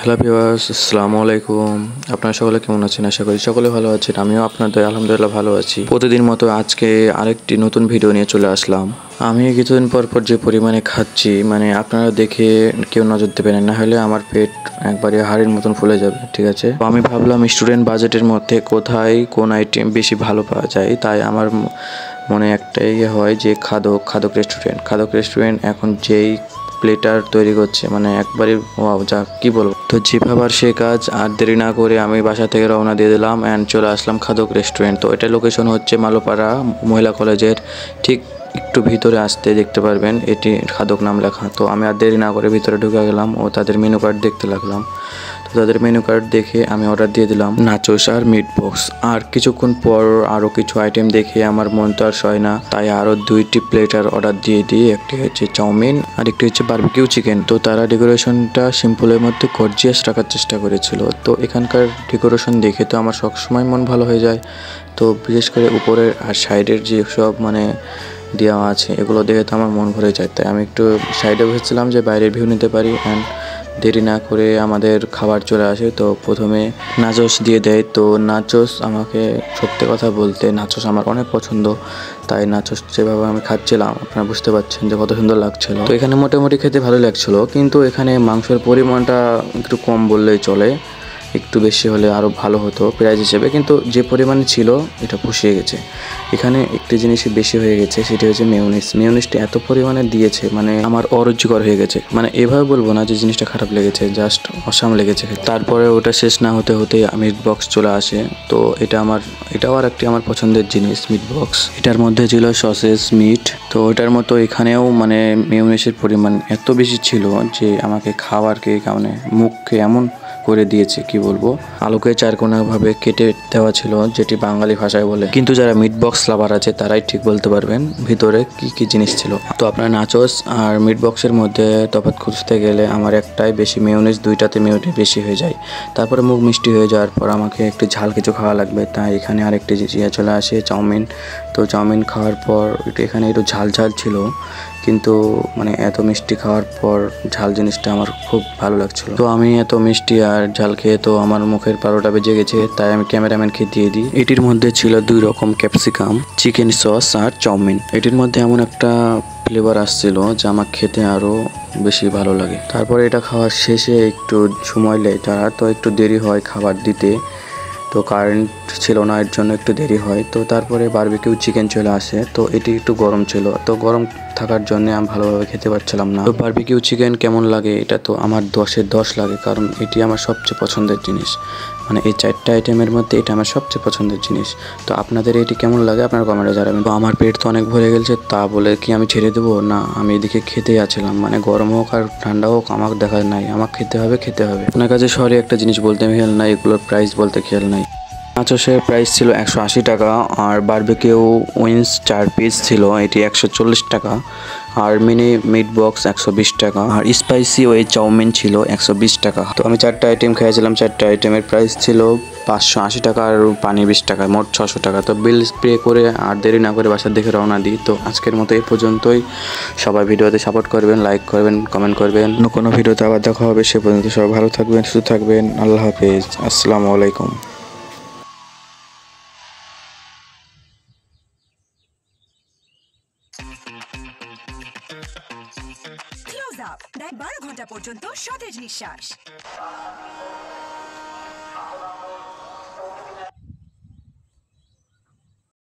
Hello viewers, আসসালামু আলাইকুম। আপনারা সকলে কেমন আছেন? আশা করি সকলে ভালো আছেন। আমিও আপনাদের আলহামদুলিল্লাহ ভালো আছি। প্রতিদিন মতো আজকে আরেকটি নতুন ভিডিও নিয়ে চলে আসলাম। আমি কিছুদিন পর পর যে পরিমাণে খাচ্ছি, মানে আপনারা দেখে কেউ নজর দেবেন না, হলে আমার পেট একবারে হাড়ির মতন ফুলে যাবে, ঠিক আছে? তো আমি ভাবলাম স্টুডেন্ট বাজেটের মধ্যে কোথায় কোন আইটেম বেশি ভালো পাওয়া যায়, তাই আমার মনে একটাই হয় যে খাদক রেস্টুরেন্ট এখন যেই প্লেটার তৈরি করছে, মানে একবারে ওয়াও, যা কি বলবো। তো যে ভাবার সে কাজ, আর দেরি না করে আমি বাসা থেকে রওনা দিয়ে দিলাম অ্যান্ড চলে আসলাম খাদক রেস্টুরেন্ট। তো এটা লোকেশন হচ্ছে মালোপাড়া মহিলা কলেজের ঠিক একটু ভিতরে আসতে দেখতে পারবেন এটি খাদক নাম লেখা। তো আমি আর দেরি না করে ভিতরে ঢুকে গেলাম ও তাদের মেনু কার্ড দেখতে লাগলাম। তো তাদের মেনু কার্ড দেখে আমি অর্ডার দিয়ে দিলাম নাচোস আর মিট বক্স। আর কিছুক্ষণ পর আরও কিছু আইটেম দেখে আমার মন তো আর সয় না, তাই আরও 2টি প্লেটার অর্ডার দিয়ে দিই। একটি হচ্ছে চাউমিন আর একটি হচ্ছে বারবিকিউ চিকেন। তো তারা ডেকোরেশনটা সিম্পলের মধ্যে গর্জিয়াস রাখার চেষ্টা করেছিল। তো এখানকার ডেকোরেশন দেখে তো আমার সবসময় মন ভালো হয়ে যায়। তো বিশেষ করে উপরের আর সাইডের যে সব মানে দেওয়া আছে, এগুলো দেখে তো আমার মন ভরে যায়। তাই আমি একটু সাইডে বসেছিলাম যে বাইরের ভিউ নিতে পারি। অ্যান্ড দেরি না করে আমাদের খাবার চলে আসে। তো প্রথমে নাচোস দিয়ে দেয়। তো নাচোস, আমাকে সত্যি কথা বলতে নাচোস আমার অনেক পছন্দ, তাই নাচোস যেভাবে আমি খাচ্ছিলাম আপনারা বুঝতে পারছেন যে কত সুন্দর লাগছিল। তো এখানে মোটামুটি খেতে ভালো লাগছিল, কিন্তু এখানে মাংসের পরিমাণটা একটু কম বললেই চলে, একটু বেশি হলে আরও ভালো হতো প্রাইস হিসেবে, কিন্তু যে পরিমাণে ছিল এটা পুষিয়ে গেছে। এখানে একটি জিনিসই বেশি হয়ে গেছে, সেটি হচ্ছে মেয়োনিজটা এত পরিমাণে দিয়েছে, মানে আমার অরুচিকর হয়ে গেছে। মানে এভাবে বলবো না যে জিনিসটা খারাপ লেগেছে, জাস্ট অসাম লেগেছে। তারপরে ওটা শেষ না হতে হতেই মিট বক্স চলে আসে। তো এটাও আর একটি আমার পছন্দের জিনিস, মিট বক্স। এটার মধ্যে ছিল সসেস, মিট। তো ওটার মতো এখানেও মানে মেয়োনিজের পরিমাণ এত বেশি ছিল যে আমাকে খাওয়ারকে মানে মুখকে এমন করে দিয়েছে, কি বলবো। আলুকে চারকোনাভাবে কেটে দেওয়া ছিল, যেটি বাঙালি ভাষায় বলে, কিন্তু যারা মিট বক্স লাভার আছে তারাই ঠিক বলতে পারবেন ভিতরে কি কি জিনিস ছিল। তো আপনার নাচোস আর মিট বক্সের মধ্যে তফাৎ খুঁজতে গেলে আমার একটাই বেশি মেয়োনিজ, দুইটাতে মেয়োনিজ বেশি হয়ে যায়। তারপরে মুখ মিষ্টি হয়ে যাওয়ার পর আমাকে একটু ঝাল কিছু খাওয়া লাগবে, তাই এখানে আরেকটি চলে আসে চাউমিন। তো চাউমিন খাওয়ার পর এখানে একটু ঝাল ছিল, কিন্তু মানে এত মিষ্টি খাওয়ার পর ঝাল জিনিসটা আমার খুব ভালো লাগছিল। তো আমি এত মিষ্টি আর ঝাল খেয়ে তো আমার মুখের 12টা বেজে গেছে, তাই আমি ক্যামেরাম্যানকে দিয়ে দিই। এটির মধ্যে ছিল 2 রকম ক্যাপসিকাম, চিকেন সস আর চাউমিন। এটির মধ্যে এমন একটা ফ্লেভার আসছিল যা আমার খেতে আরও বেশি ভালো লাগে। তারপরে এটা খাওয়ার শেষে একটু সময় লেয় তারা, তো একটু দেরি হয় খাবার দিতে। তো কারেন্ট ছিল না, এর জন্য একটু দেরি হয়। তো তারপরে বারবিকিউ চিকেন চলে আসে। তো এটি একটু গরম ছিল, তো গরম থাকার জন্য আমি ভালোভাবে খেতে পারছিলাম না। তো বারবিকিউ চিকেন কেমন লাগে, এটা তো আমার 10-এ 10 লাগে, কারণ এটি আমার সবচেয়ে পছন্দের জিনিস। মানে এই 4টা আইটেমের মধ্যে এটা আমার সবচেয়ে পছন্দের জিনিস। তো আপনাদের এটি কেমন লাগে আপনারা কমেন্টে জানাবেন। তো আমার পেট তো অনেক ভরে গেছে, তা বলে কি আমি ছেড়ে দেবো? না, আমি এদিকে খেতেই আছিলাম, মানে গরম হোক আর ঠান্ডা হোক আমার দেখা নাই, আমার খেতে হবে। আপনার কাছে সরি একটা জিনিস বলতে খেয়াল নাই, এগুলোর প্রাইস বলতে খেয়াল নাই। নাচোসের প্রাইস ছিল 180 টাকা, আর বারবিকিউ উইংস 4 পিস ছিল, এটি 140 টাকা। আর মিনি মিট বক্স 120 টাকা, আর স্পাইসি ওই চাউমিন ছিল 120 টাকা। তো আমি 4টা আইটেম খেয়েছিলাম, 4টা আইটেমের প্রাইস ছিল 580 টাকা আর পানি 20 টাকা, মোট 600 টাকা। তো বিল পে করে আর দেরি না করে বাসার দিকে রওনা দিই। তো আজকের মতো এই পর্যন্তই। সবাই ভিডিওতে সাপোর্ট করবেন, লাইক করবেন, কমেন্ট করবেন। কোনো ভিডিওতে আবার দেখা হবে, সে পর্যন্ত সবাই ভালো থাকবেন, সুস্থ থাকবেন। আল্লাহ হাফেজ, আসসালামু আলাইকুম। ক্লোজ আপ দেয় 12 ঘন্টা পর্যন্ত সতেজ নিঃশ্বাস।